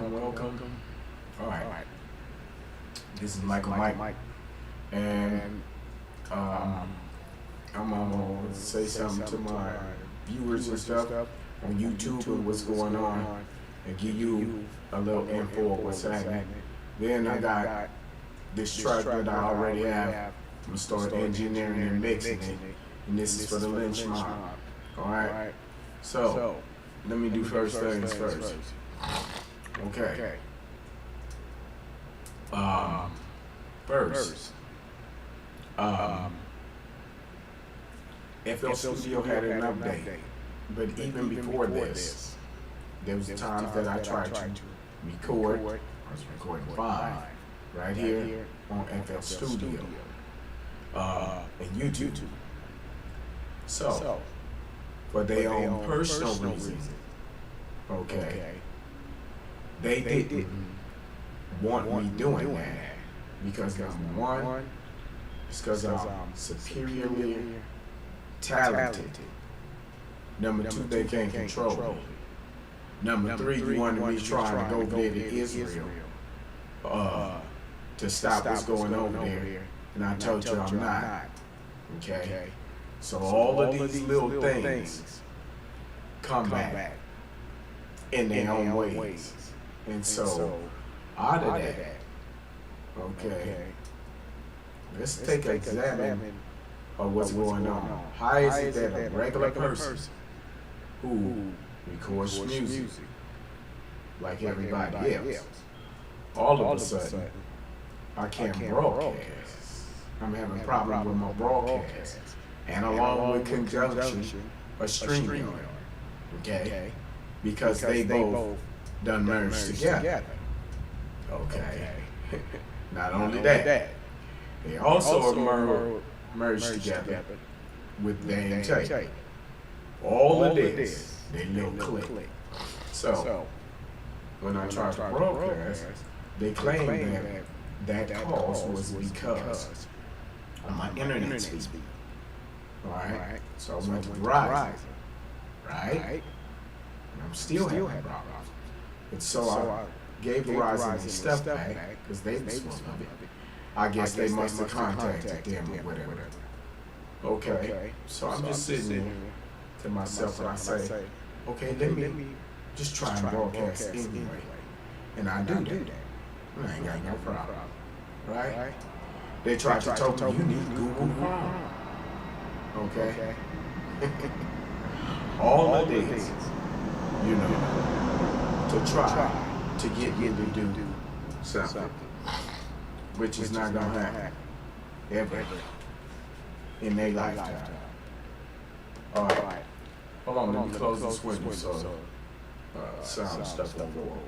welcome. All right. This is Michael Mike, and I'm gonna say something to my viewers and stuff on YouTube and what's going on, and give you a little info of what's happening. Then I got this track that I already have. I'm gonna start engineering and mixing it, and this is for the LynchMob. All right. So let me do first things first. Okay. First, FL Studio had an update, but even before this, there was times that I tried to record. I was recording fine right here on FL Studio and YouTube. So, for their own personal reasons, okay, they didn't want me doing that because number one, it's because I'm superiorly talented. Number two, they can't control me. Number three, you wanted me trying to go there to Israel to stop what's going over there, and I told you I'm not. Okay? So all of these little things come back in their own ways. And so, out of that, okay, let's take an examine of what's going on. How is it that a regular person who records music like everybody else, all of a sudden, I can't broadcast? I'm having a problem with my broadcast. And along with conjunction, a StreamYard, okay? Because they both done merged together. Okay. Not only that, they also merged together with Dan Tape. All of this, they little click. So, when I tried to broadcast, they claimed that cause was because of my internet speed. Alright, so I went to Verizon, right? And I'm still having problems. And so I gave Verizon the stuff back because they was supposed to be. I guess they must have contacted them or whatever. Okay, so I'm just sitting there to myself and I say, okay, let me just try and broadcast anyway. And I do that. I ain't got no problem, right? They tried to tell me you need Google Chrome. Okay. All of this, you know, to try to get me to do something, which is not gonna happen ever in their lifetime. All right. Hold on, let me close this window so sound stuff don't go over.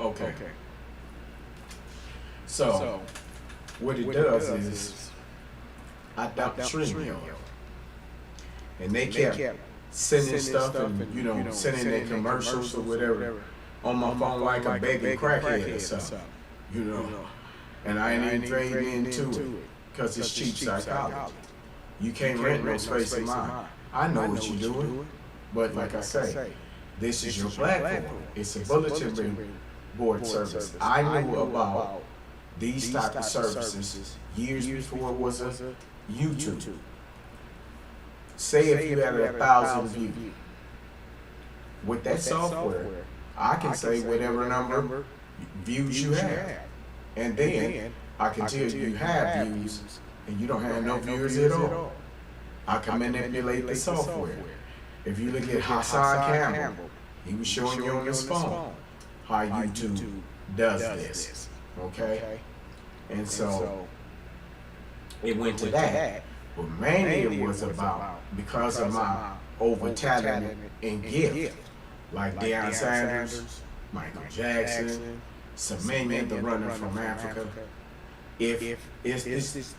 Okay. So, what it does is, I dumped StreamYard, and they kept sending stuff and, you know, sending their commercials or whatever on my phone like a begging crackhead or something, you know. And I ain't even fading into it because it's cheap psychology. You can't rent no space in mine. I know what you're doing, but like I say, this is your platform. It's a bulletin board service. I knew about these type of services years before it was a YouTube. Say if you had 1,000 views. With that software, I can say whatever number views you have. And then I can tell you have views and you don't have no viewers at all. I can manipulate the software. If you look at Hassan Campbell, he was showing you on his phone how YouTube does this, okay? And so it went to that, but mainly it was about, because of my over talent and gift, like Deion Sanders, Michael Jackson, Semenya, the runner from Africa. If it's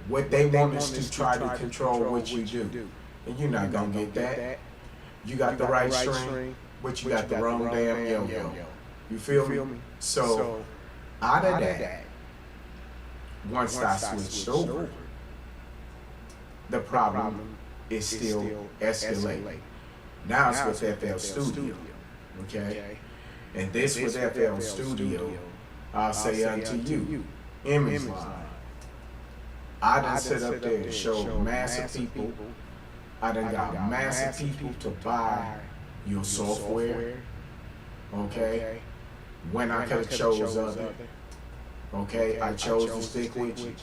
what they want is to try to control what you do, and you're not gonna get that. You got the right string, but you got the wrong damn yo-yo. You feel me? So out of that, once I switched over, the problem is still escalating. Now it's with FL Studio, okay? And this with FL Studio, I'll say unto you, image line. I done sit up there and show massive people. I done got massive people to buy your software, okay? When I could have chose other, okay? I chose to stick with you.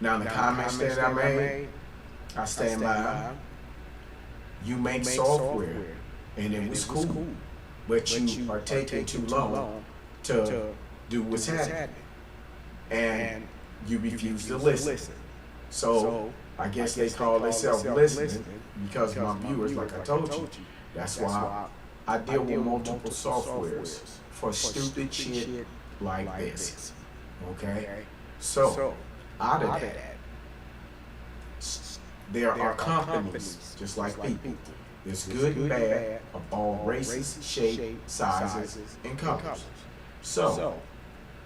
Now the comments that I made, I stand by them. You make software, and it was cool, but you are taking too long to do what's happening, and you refuse to listen. So I guess they call themselves listening because my viewers, like I told you, that's why I deal with multiple softwares for stupid shit like this. Okay? So out of that, there are companies, just like people. There's good and bad of all races, shapes, sizes, and colors. So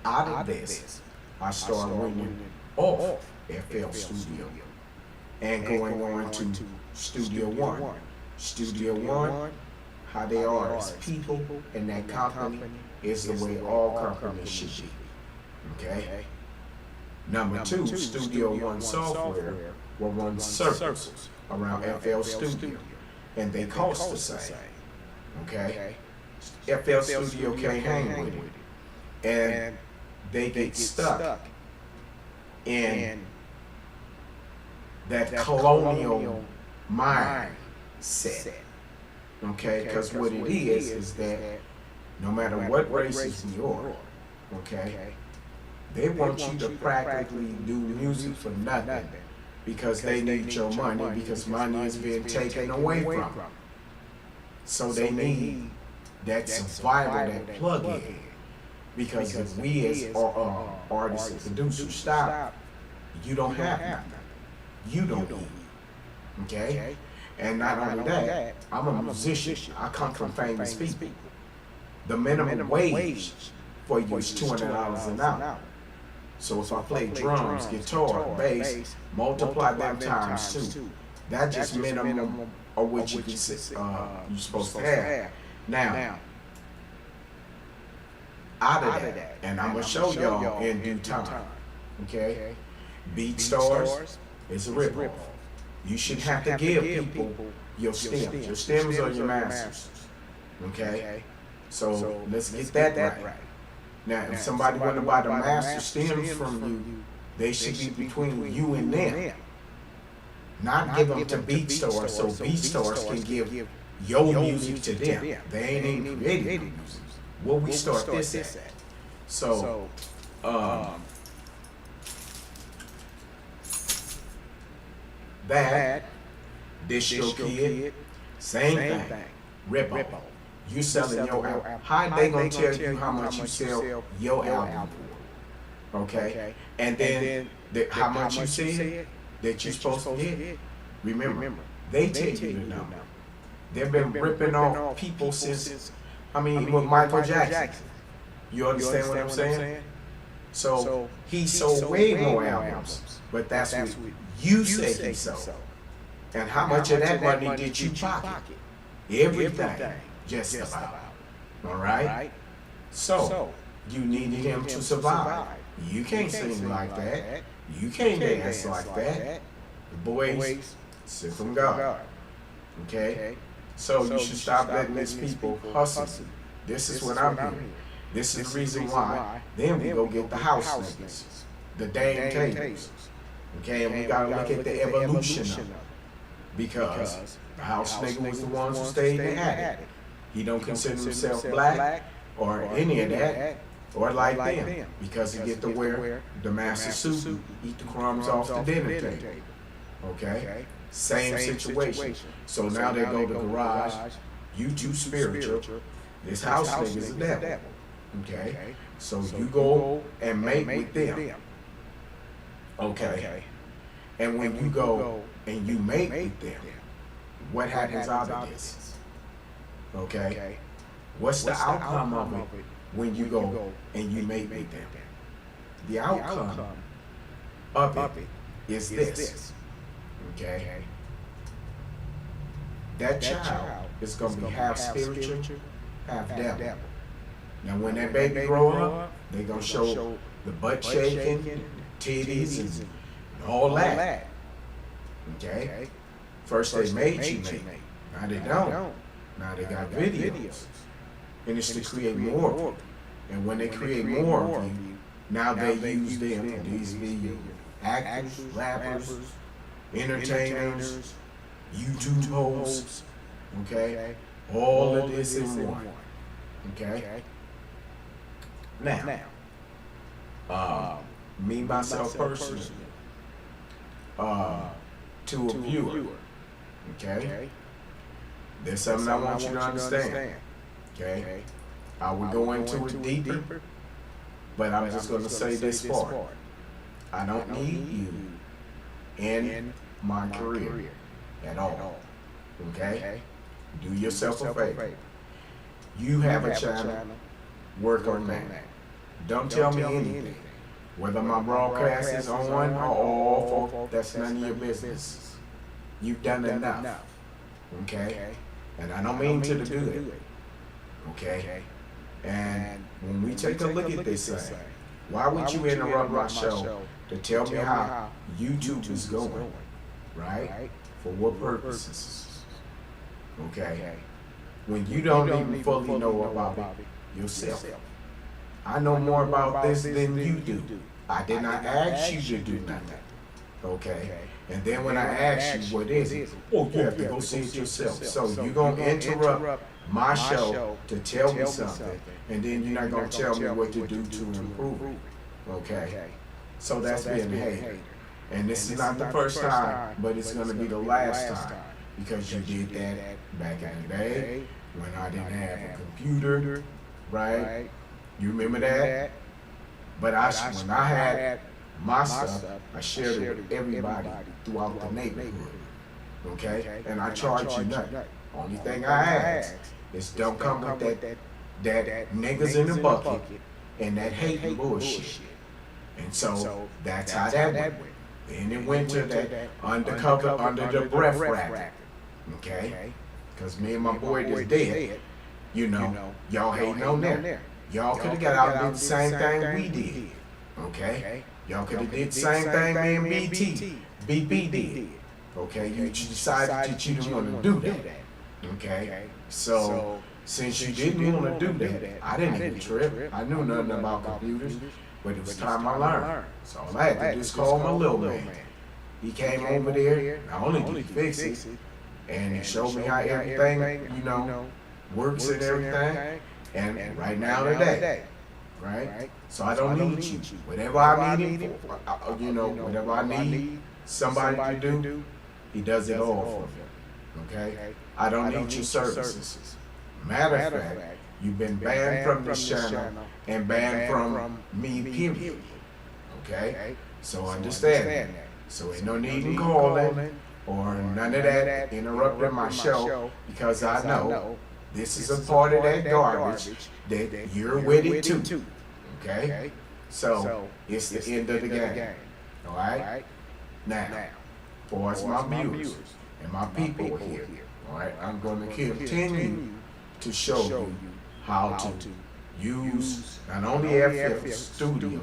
out of this, I started running off FL Studio and going on to Studio One. Studio One, how they are as people in that company is the way all companies should be. Okay? Number two, Studio One software will run circles around FL Studio, and they cost the same. Okay? FL Studio can't hang with it, and they get stuck in that colonial mindset. Okay? Because what it is that no matter what races you're, okay, they want you to practically do music for nothing because they need your money, because money is being taken away from them. So they need that survival, that plug-in. Because if we as artists and producers stop, you don't have nothing. You don't eat. Okay? And not only that, I'm a musician. I come from famous people. The minimum wage for you is $200 an hour. So if I play drums, guitar, bass, multiply them times two. That's just minimum of what you're supposed to have. Now, out of that, and I'm gonna show y'all in due time. Okay, BeatStars is a ripoff. You should have to give people your stems. Your stems are your masters. Okay, so let's get that right. Now, if somebody want to buy the master stems from you, they should be between you and them. Not give them to BeatStars so BeatStars can give your music to them. They ain't even created the music. Where we start this at? So, that DistroKid, same thing. Rip-off. You selling your album. How they gonna tell you how much you sell your album for? Okay? And then how much you said that you're supposed to get? Remember, they tell you the number. They've been ripping off people since, with Michael Jackson. You understand what I'm saying? So he sold way more albums, but that's what you say he sold. And how much of that money did you pocket? Everything. Just about. All right? So, you needed him to survive. You can't sing like that. You can't dance like that. The boys sit from God. Okay? So, you should stop letting these people hustle. This is what I'm hearing. This is the reason why. Then we go get the house niggas, the dang tables. Okay? And we got to look at the evolution of it. because the house nigga was the ones who stayed in the attic. He don't consider himself black or any of that or like them because he get to wear the master suit and eat the crumbs off the dinner table. Okay? Same situation. So now they go to the garage. You too spiritual. This house nigga is the devil. Okay? So you go and mate with them. Okay? And when you go and you mate with them, what happens out of this? Okay? What's the outcome of it when you go and you mate with them? The outcome of it is this. Okay? That child is going to be half spiritual, half devil. Now when that baby grow up, they're going to show the butt shaking, titties, and all that. Okay? First they made you mate. Now they don't. Now they got videos. And it's to create more of you. And when they create more of you, now they use them, these be actors, rappers, entertainers, YouTube hosts, okay? All of this in one, okay? Now, me, myself personally, to a viewer, okay? There's something I want you to understand, okay? I will go into it deeper, but I'm just going to say this part. I don't need you in my career at all, okay? Do yourself a favor. You have a channel, work on that. Don't tell me anything. Whether my broadcast is on or off, that's none of your business. You've done enough, okay? And I don't mean to the good, okay? And when we take a look at this thing, why would you interrupt my show to tell me how YouTube is going, right? For what purposes? Okay? When you don't even fully know about it yourself. I know more about this than you do. I did not ask you to do nothing. Okay? And then when I ask you what is it, oh, you have to go see it yourself. So you're going to interrupt my show to tell me something, and then you're not going to tell me what to do to improve it. Okay? So that's being a hater. And this is not the first time, but it's going to be the last time, because you did that back in the day when I didn't have a computer, right? You remember that? But when I had my stuff, I shared it with everybody throughout the neighborhood, okay? And I charge you nothing. Only thing I ask is don't come with that niggas in the bucket and that hating bullshit. And so that's how that went. Then it went to that undercover, under the breath racket, okay? Because me and my boy just dead, you know, y'all hating on there. Y'all could have got out and did the same thing we did, okay? Y'all could have did the same thing me and BP did, okay? You decided that you didn't want to do that, okay? So since you didn't want to do that, I didn't even trip. I knew nothing about computers, but it was time I learned. So I had to just call my little man. He came over there. Not only did he fix it, and he showed me how everything, you know, works and everything. And right now today, right? So I don't need you. Whatever I need him for, you know, whatever I need somebody to do, he does it all for me. Okay? I don't need your services. Matter of fact, you've been banned from this channel and banned from me, period. Okay? So understand that. So ain't no need in calling or none of that interrupting my show, because I know this is a part of that garbage that you're with it too. Okay? So it's the end of the game. Alright? Now, for us, my viewers and my people here, alright, I'm going to continue to show you how to use not only FL Studio,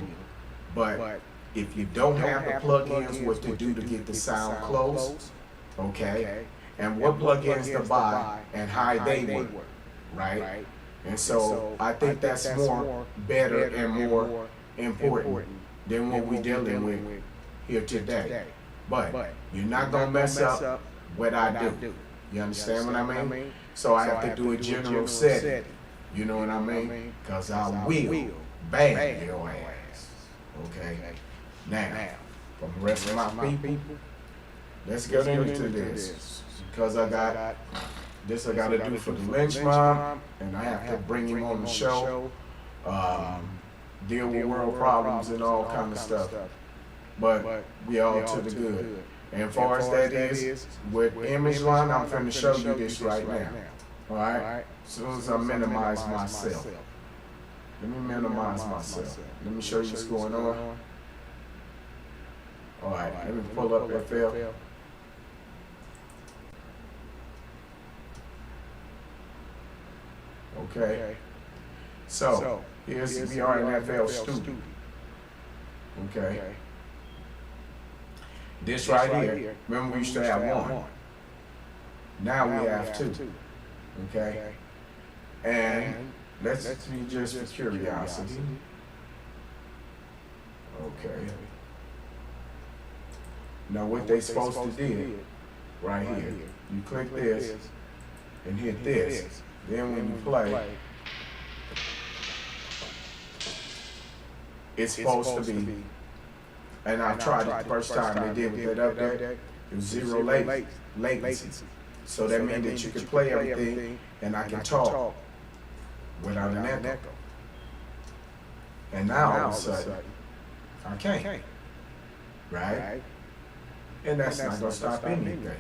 but if you don't have the plugins, what to do to get the sound close, okay, and what plugins to buy and how they work, right? And so I think that's more better and more important than what we're dealing with here today. But you're not gonna mess up what I do. You understand what I mean? So I have to do a general setting. You know what I mean? Because I will ban your ass. Okay? Now, from the rest of my people, let's get into this. Because I got this I got to do for the LynchMob, and I have to bring him on the show, deal with world problems and all kind of stuff. But we all to the good. And as far as that is, with image line, I'm finna show you this right now. Alright? As soon as I minimize myself. Let me minimize myself. Let me show you what's going on. Alright, let me pull up FL. Okay. So, here's we are in FL Studio. Okay. This right here, remember we used to have one. Now we have two. Okay? And let's be just for curiosity. Okay. Now what they supposed to do right here, you click this and hit this. Then when you play, it's supposed to be, and I tried it the first time they did with that update, it was zero latency. So that means that you can play everything and I can talk without an echo. And now all of a sudden, I can't. Right? And that's not going to stop anything.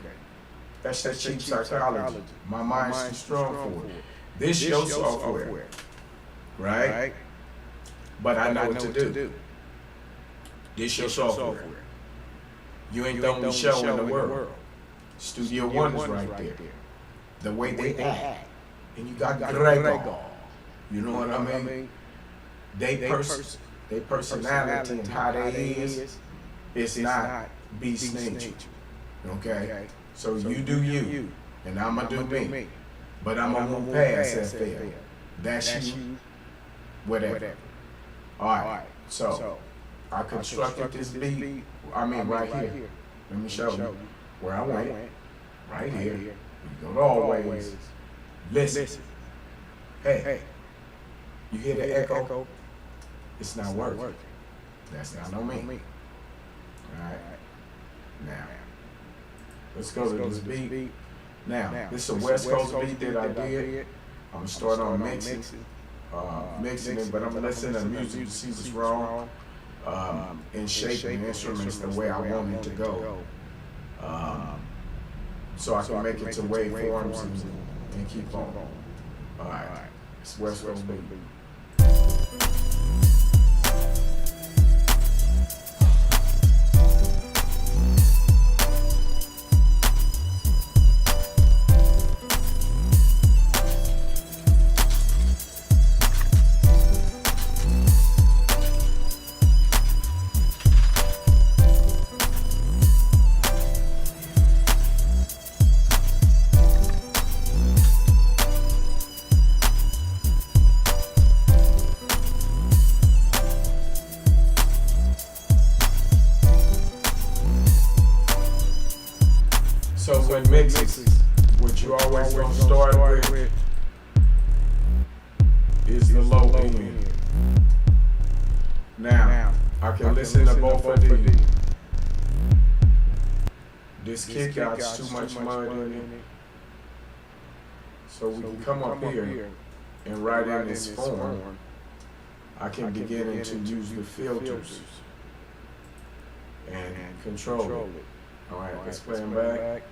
That's that cheap psychology. My mind's too strong for it. This your software. Right? But I know what to do. This your software. You ain't the only show in the world. Studio One is right there. The way they act. And you got Gregor. You know what I mean? They personality and how they is, it's not beast nature. Okay? So you do you, and I'ma do me. But I'm gonna move past FL. That's you, whatever. Alright, so I constructed this beat, right here. Let me show you where I went. Right here. You go to always. Listen. Hey, you hear the echo? It's not working. That's not on me. Alright. Now, let's go to this beat. Now, this is a West Coast beat that I did. I'm gonna start on mixing it, but I'm gonna listen to the music to see what's wrong, and shaping the instruments the way I want it to go, so I can make it to waveforms and keep on. All right, it's West Coast beat. So when mixes, what you always gonna start with is the low end. Now, I can listen to both of these. This kick out's too much mud in it. So we can come up here and write in this form. I can begin to use the filters and control it. Alright, let's play them back.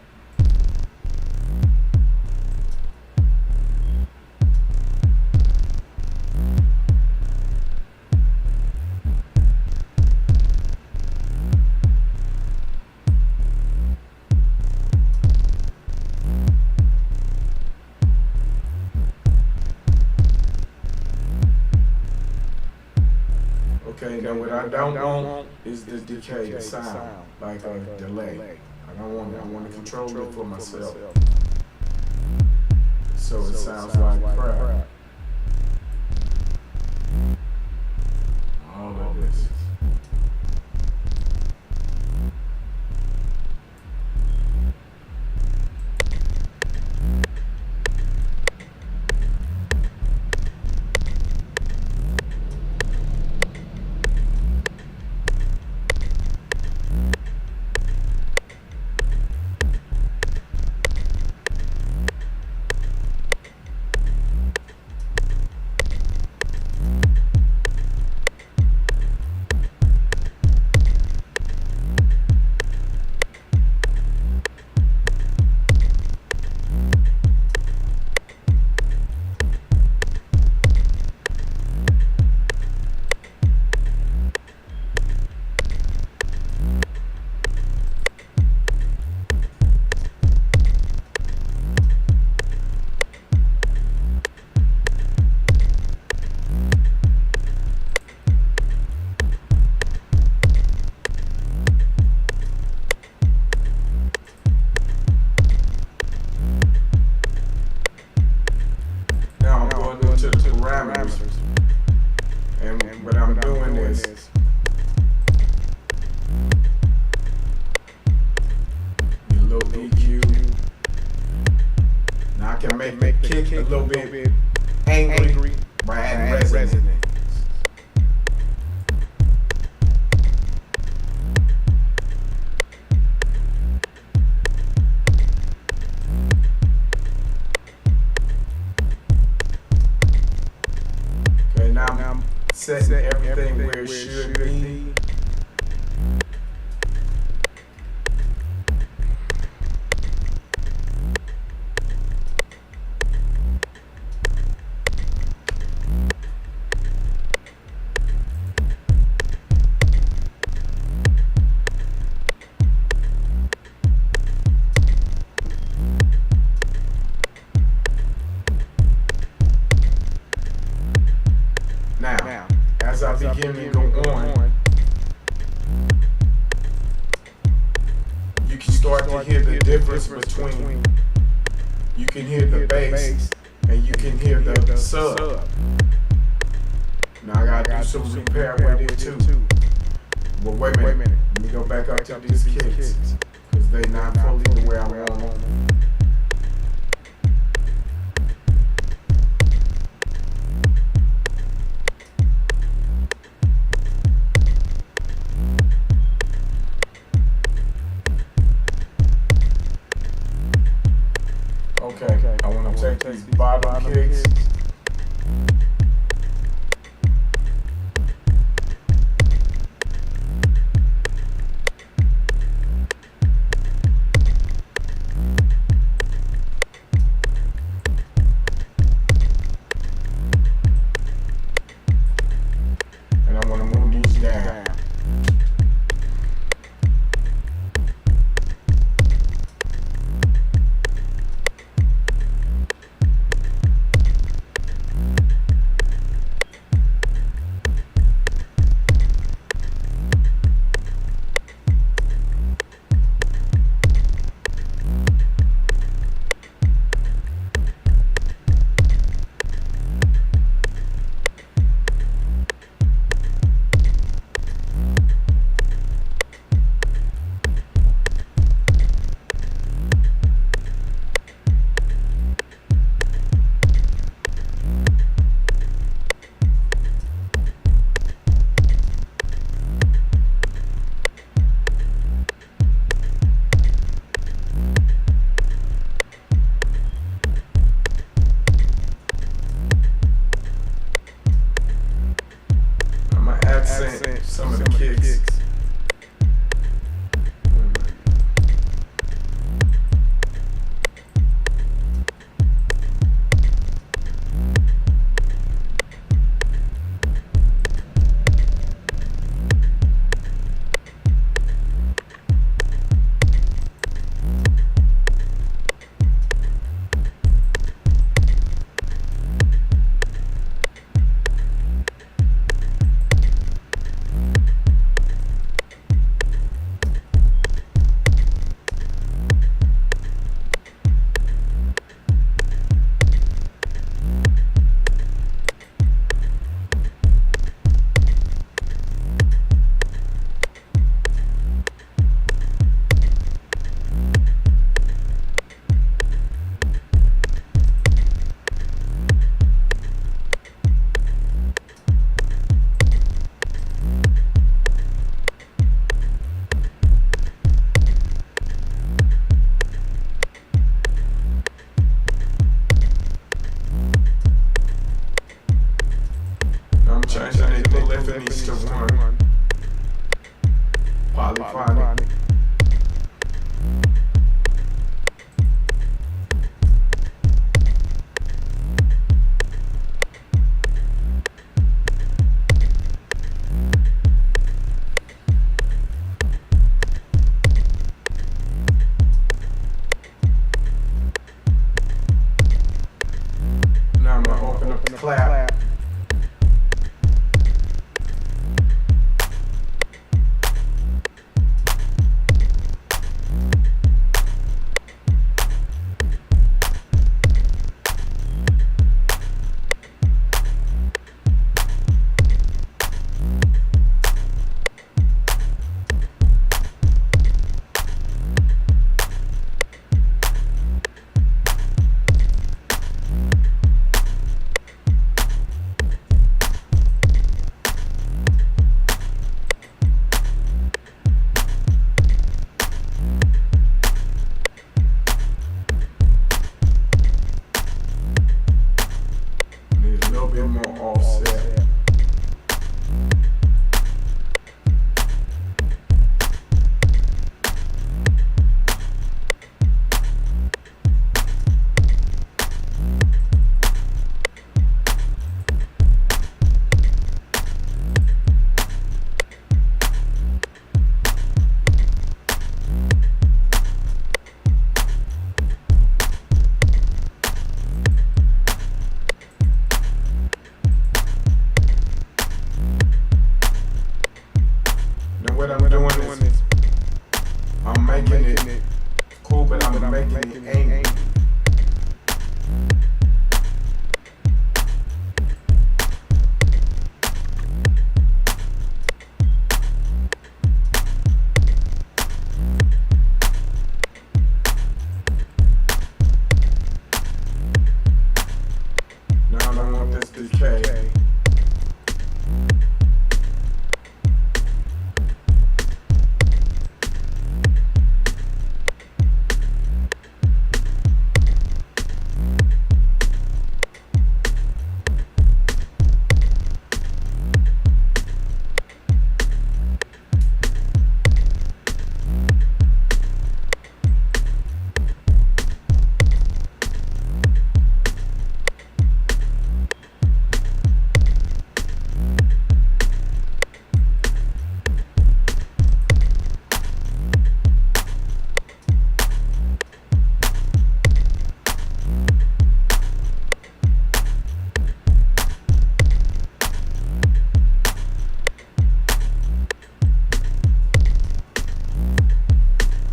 Okay, now what I don't want is the decay, the sound, like a delay. I want to control it for myself. So it sounds like crap. All of this. little EQ. Now I can make the kick a little bit angry by adding resonance. Okay, now I'm setting everything where it should be. Now, as I begin to go on, you can start to hear the difference between, you can hear the bass and you can hear the sub. Now I gotta do some repair with it too. But wait a minute, let me go back up to these kicks, because they not fully the way I want them. Okay, I want to take these bottom kicks. And I want to move these down. but I'm making you angry. Now I don't want this decay.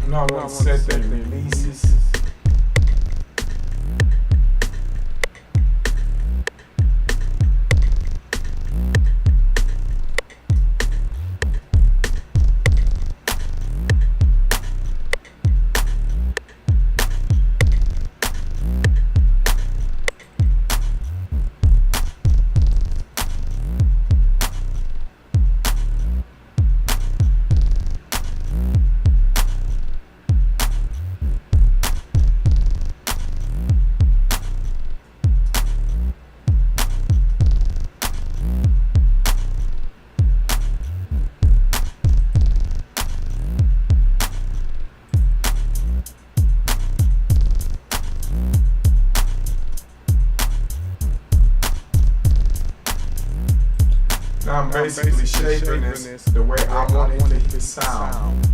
No, I want to set the releases. Now I'm basically shaping this the way I want it to sound.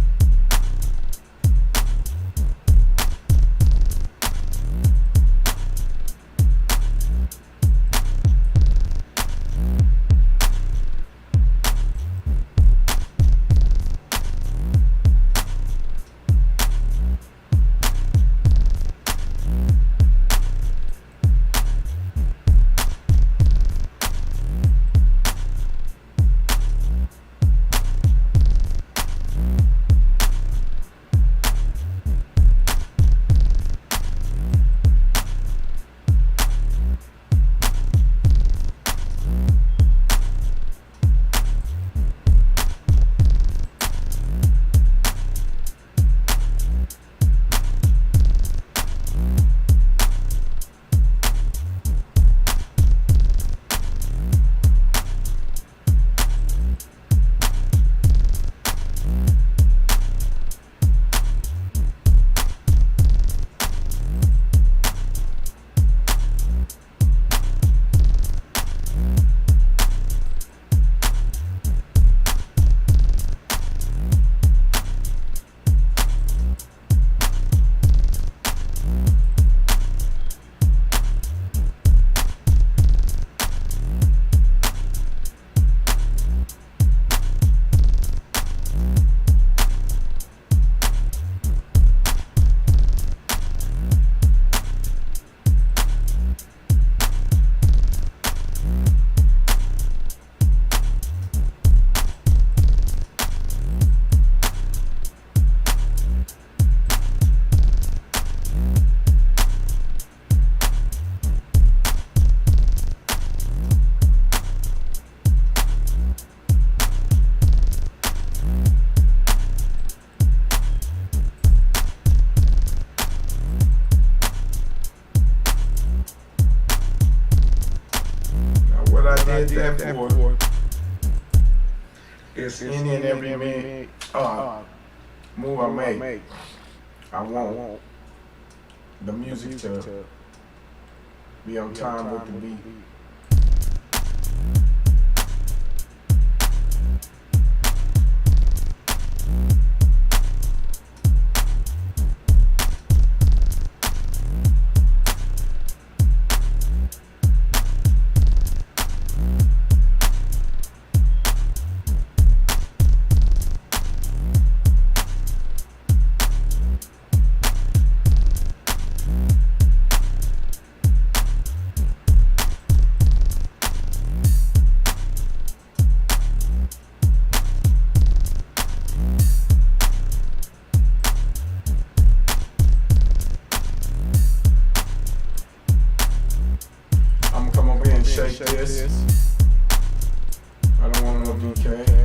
did that for is any and every move I make. I want the music to be on time with the beat. shake this. I don't want no DK.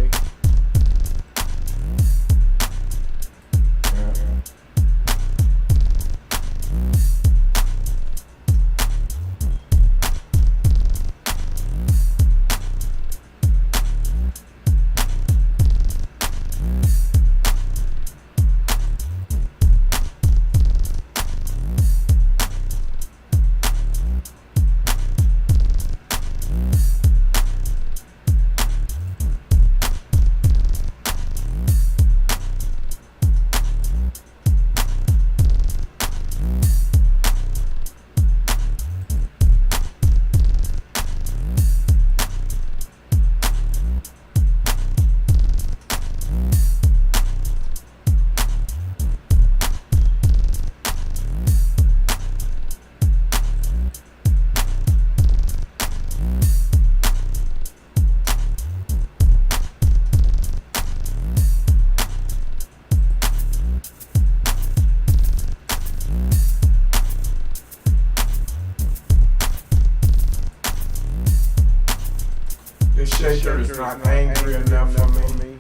This shaker is not angry enough for me.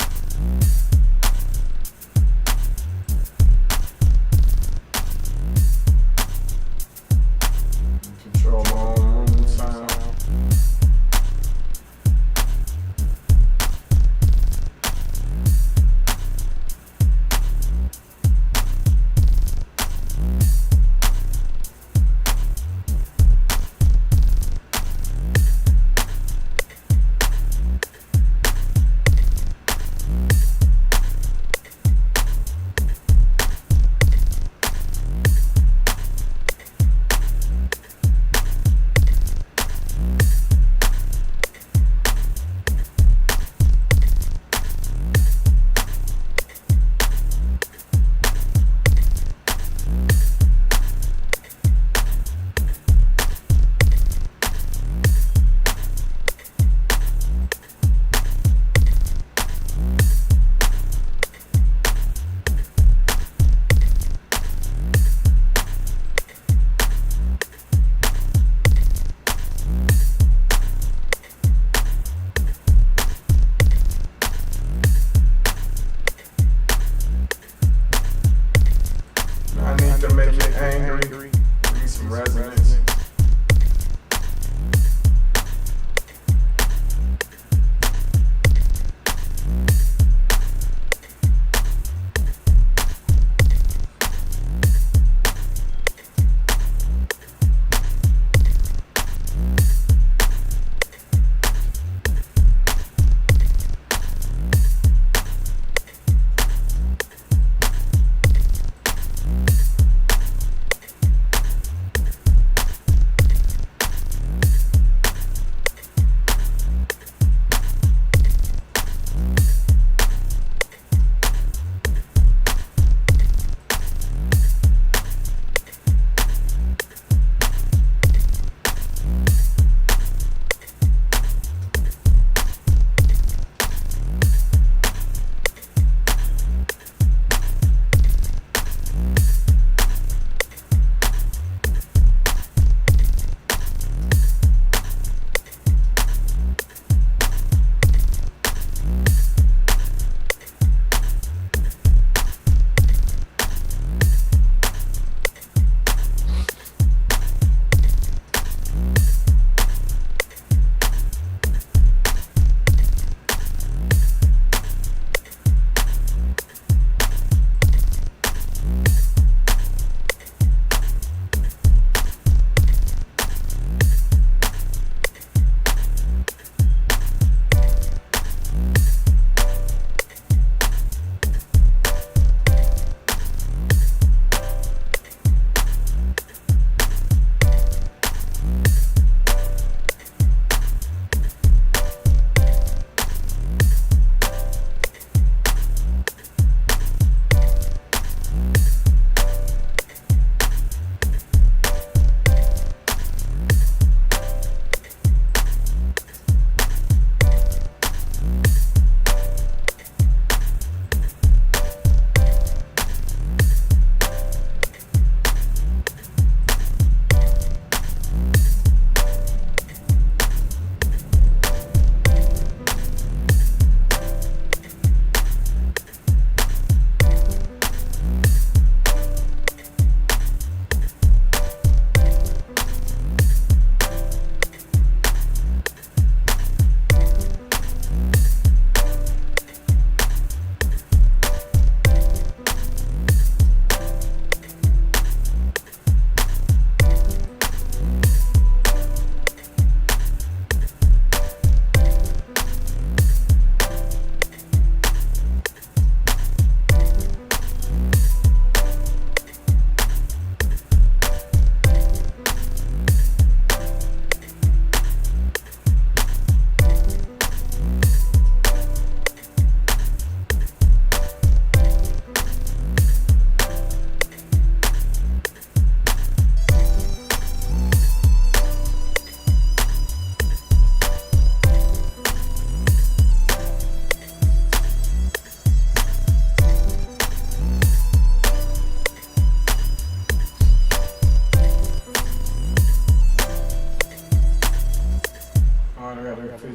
Control my own room sound. To make it angry, need some resonance.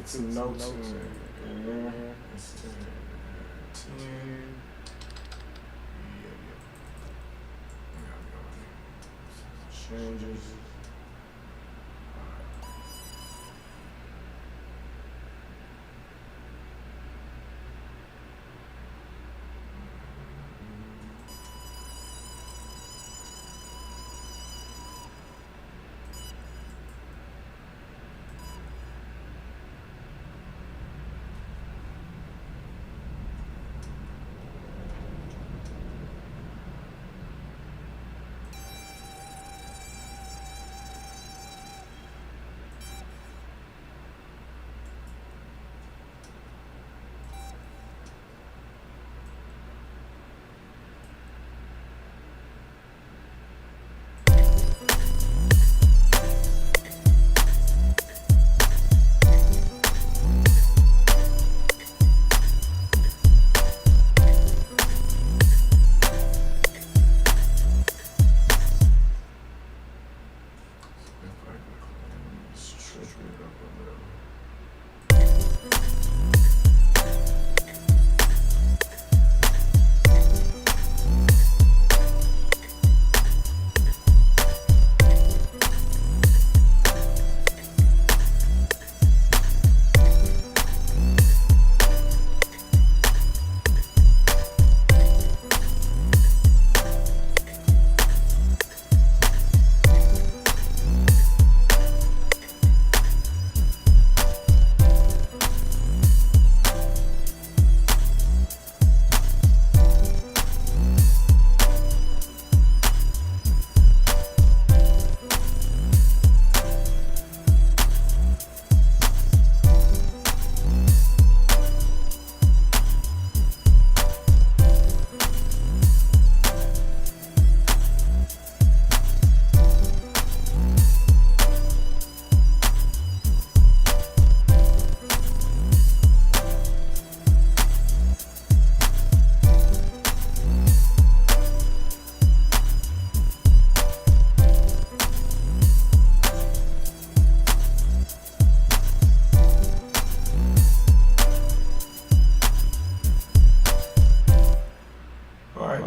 put some notes in there. It's 10. Changes.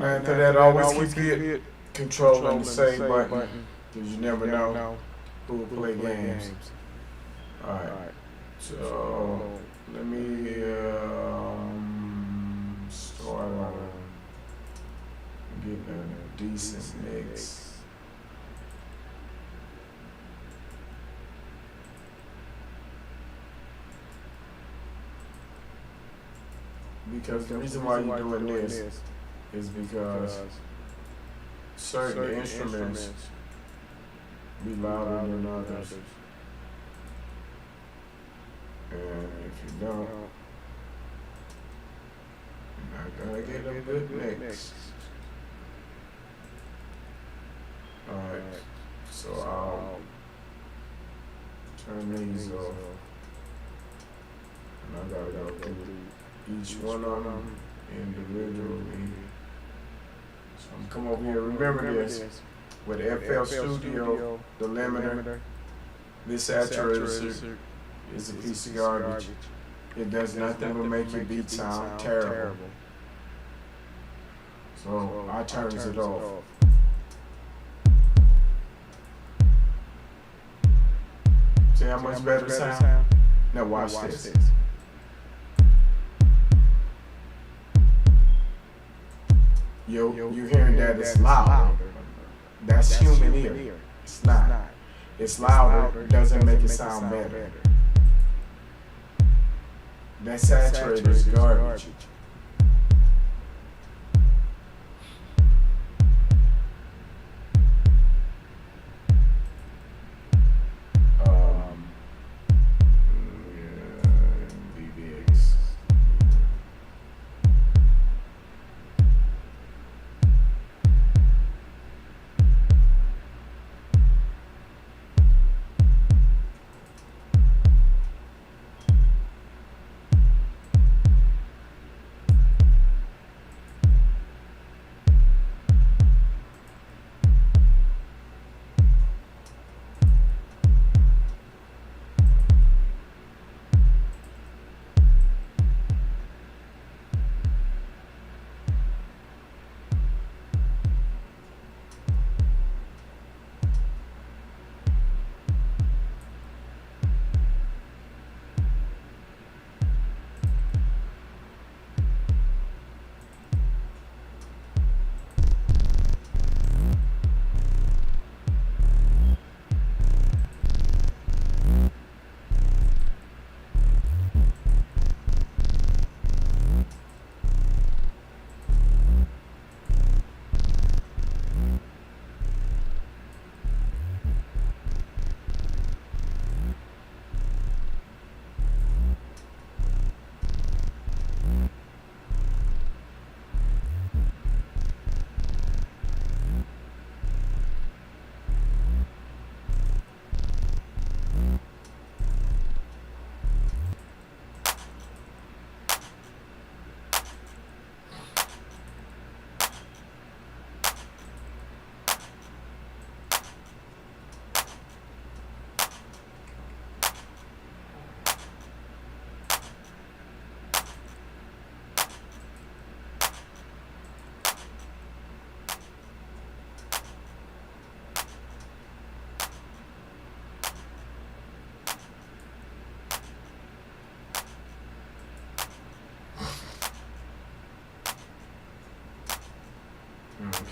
After that, always keep it controlling the save button, because you never know who will play games. Alright, so let me start on getting a decent mix. Because the reason why you're doing this is because certain instruments be louder than others. And if you don't, you're not gonna get a good mix. Alright, so I'll turn these off. And I gotta go through each one of them individually. So I'm come over here. Remember this with FL Studio, the limiter. This saturator is a piece of garbage. It does nothing but make your beat sound terrible. So I turns it off. See how much better it sound? Now watch this. You hearing that it's louder. That's human ear. It's not. It's louder, doesn't make it sound better. That saturator is garbage.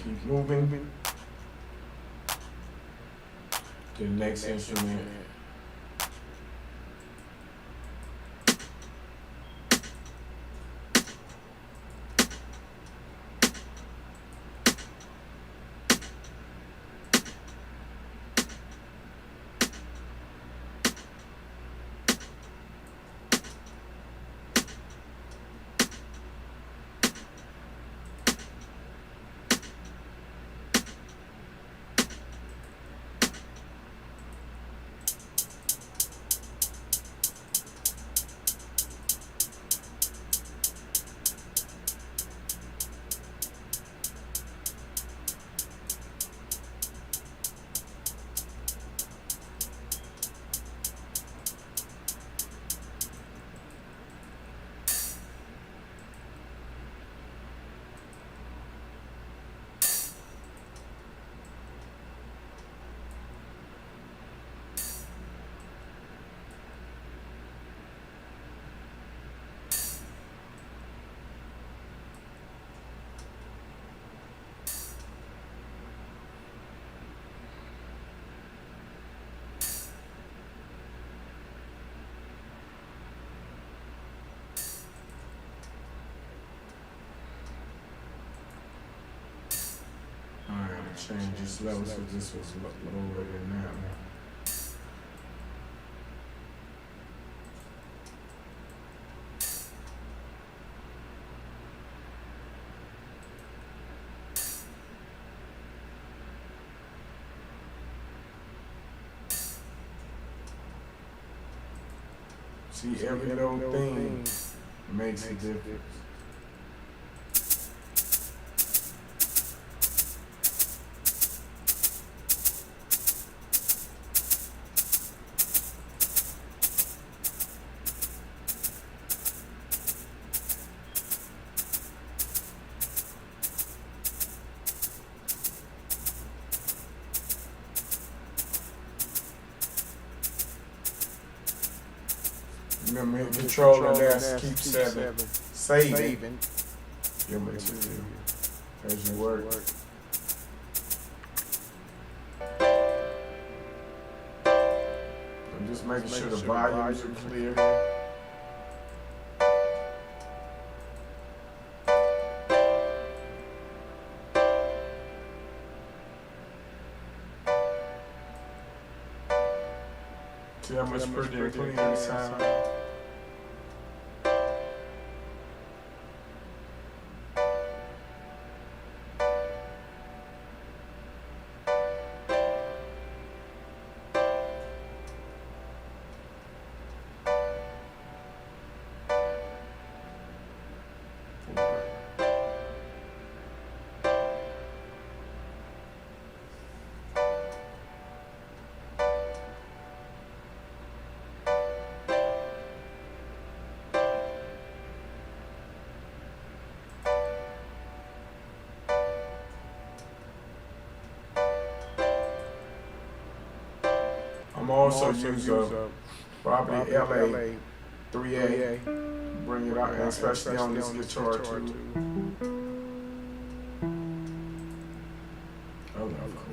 keep moving to the next instrument. Change this level so this was lower than now. See, every little thing makes a difference. Remember, hit control and that's keep saving. Give me to as you work. I'm just making sure the volumes are clear. See how much prettier and cleaner it sounds. I'm also use probably LA 3A, bring it out, and especially on this guitar too. Oh, of course.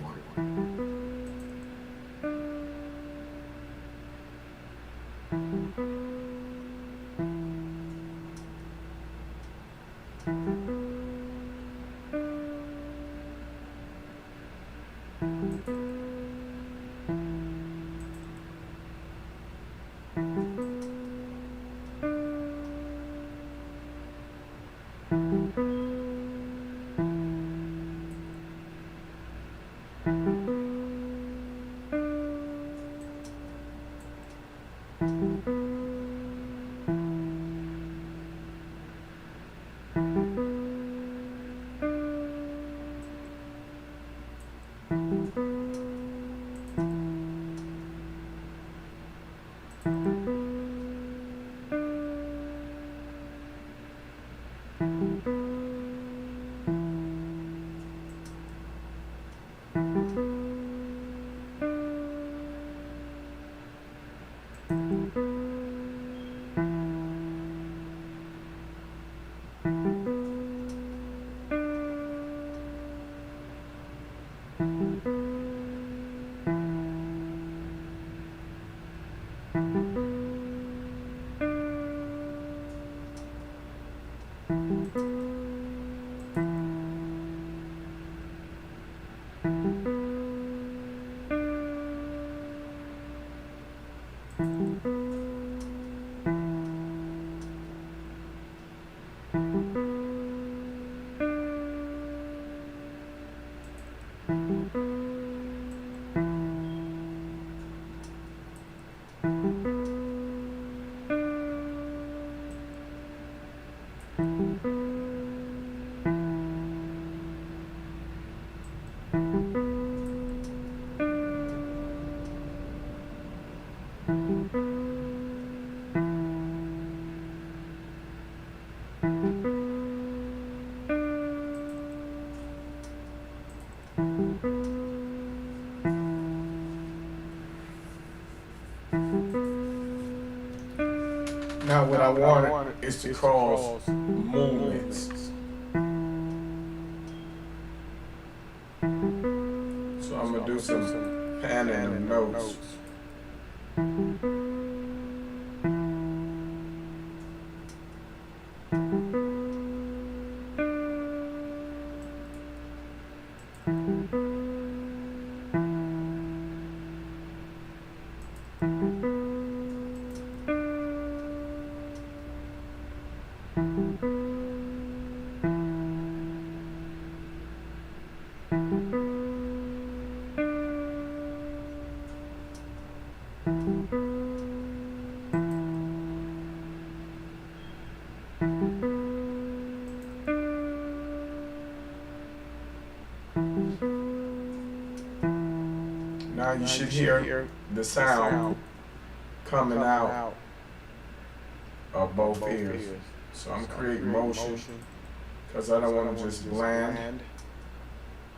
Now what I wanted is to cause movements. So I'm gonna do some panning of notes. Now you should hear the sound coming out of both ears. So I'm creating motion because I don't want to just blend.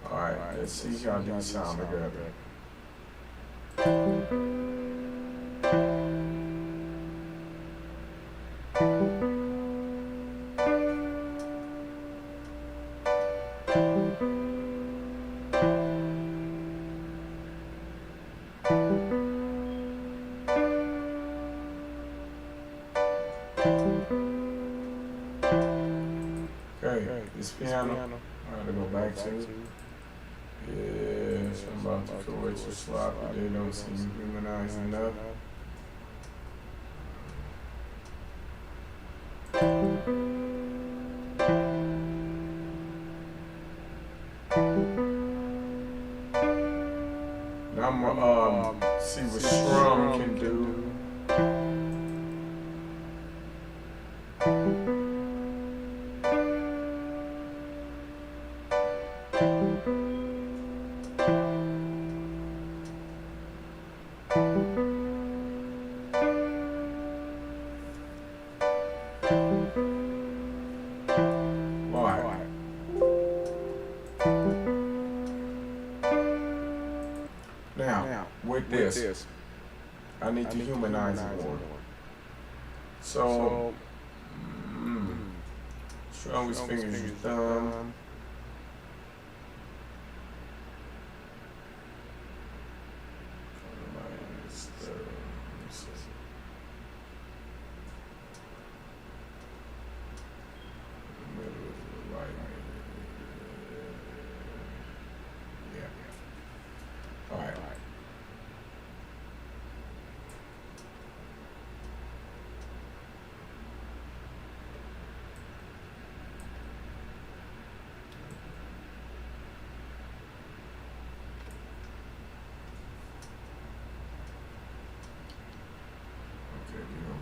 Alright, let's see how these sound together. Okay, this piano, I gotta go back to. Yes, I'm about to correct your sloppy. They don't seem humanized enough. Now I'm gonna see what strum can do. Now, with this, I need to humanize it more. So, strongest fingers is your thumb.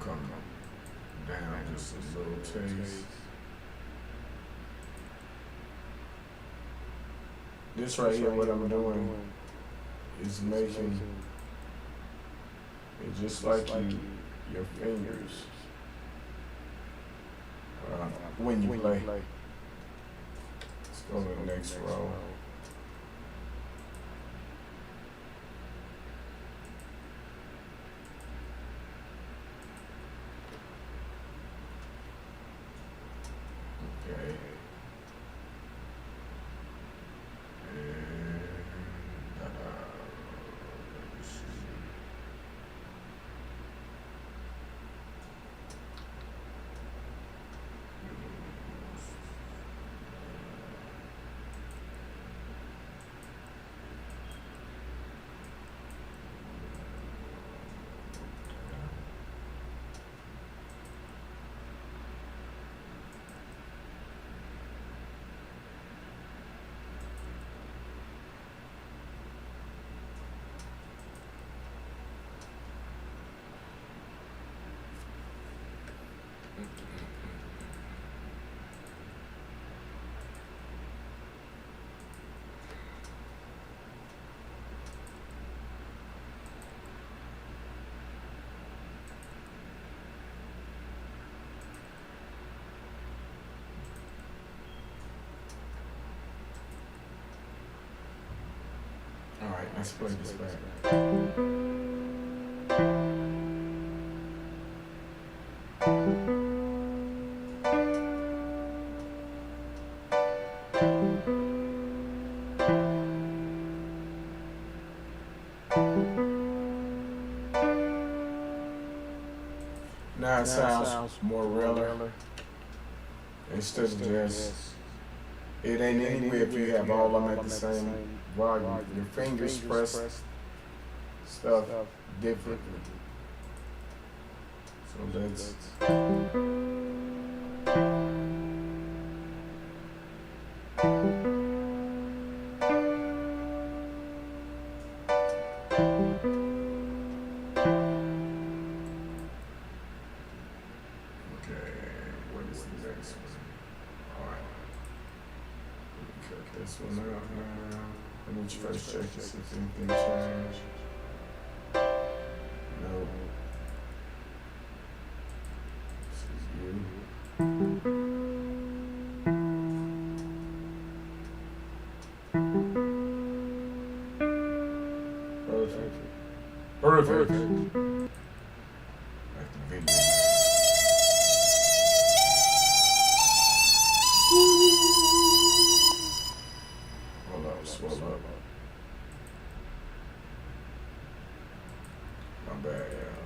Come down just a little taste. This right here, what I'm doing is making it just like your fingers when you play. Let's go to the next row. Okay. All right, let's play this back. Now it sounds more realer instead of just. It ain't anywhere if you have all of them at the same volume. Your fingers press stuff differently. So let's. This one out now. Let me first check to see if anything changed. No. This is you. Perfect. Like the video. Swell up. My bad, y'all.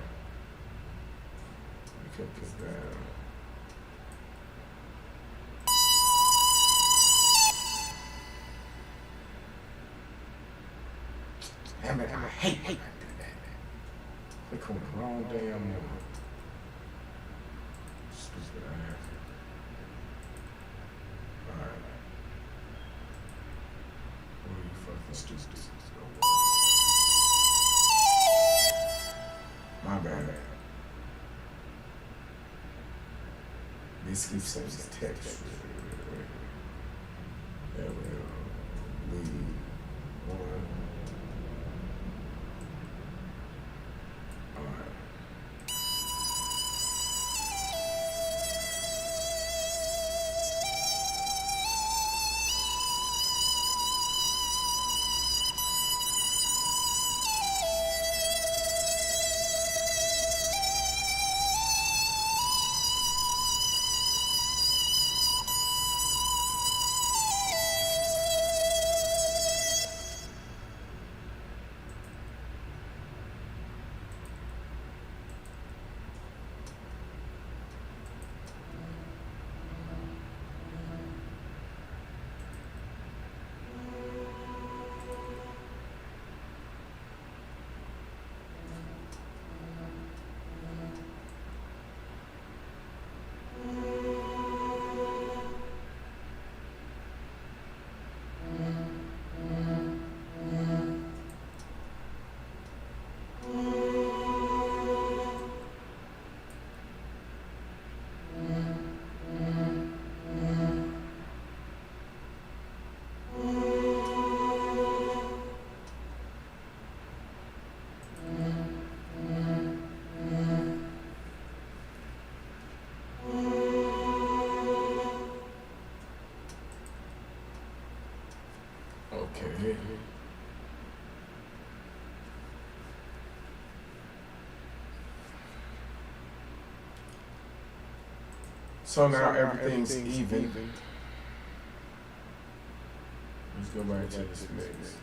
Let me cut this down. Damn it, I hate that. Click on the wrong damn number. Stupid ass. Alright. My bad. This keeps us text. There we go. Lead one. Alright. Okay. So now everything's even. Let's go back to this mix.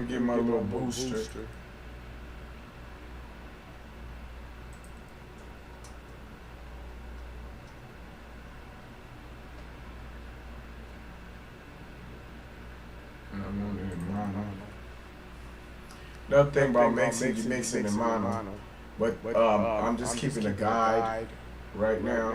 Get my little booster. And I'm on it in mono. Another thing about mixing, you mix it in mono. But I'm just keeping a guide right now.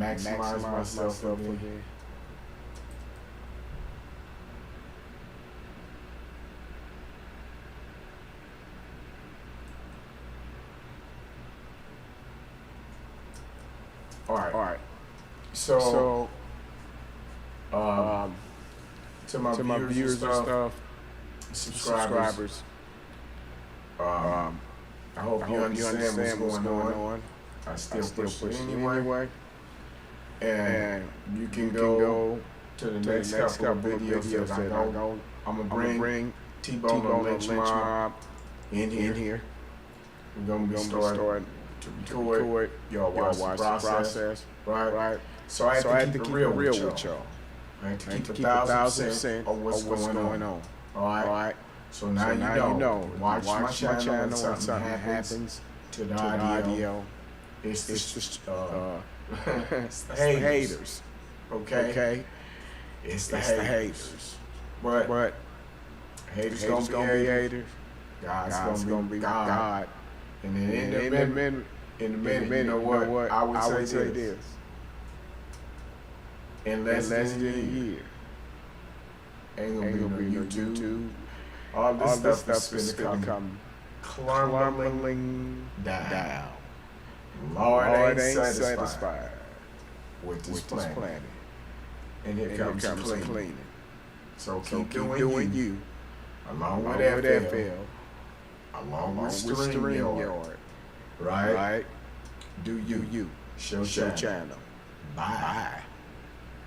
maximize myself again. All right. So, um, to my viewers and stuff, subscribers, I hope you understand what's going on. I still push it anyway. And you can go to the next couple of videos that I go. I'm going to bring T-Bone and LynchMob in here. We're going to be starting to record. Y'all watch the process. Right? So I have to keep it real with y'all. I have to keep 1,000% of what's going on. All right? So now you know. Watch my channel when something happens to the audio. It's the haters. Okay? It's the haters. But haters gonna be haters. God's gonna be God. And then in a minute, you know what? I would say this. In less than a year, ain't gonna be no YouTube. All this stuff is gonna come crumbling down. Lord ain't satisfied with this planet. And here comes cleaning. So keep doing you. Along with FL. Along with StreamYard. Right? Do you. Show channel. Bye.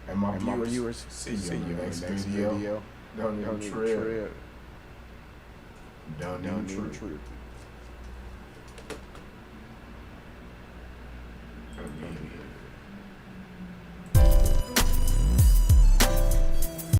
And my viewers, see you in the next video. Don't even trip. Don't even trip.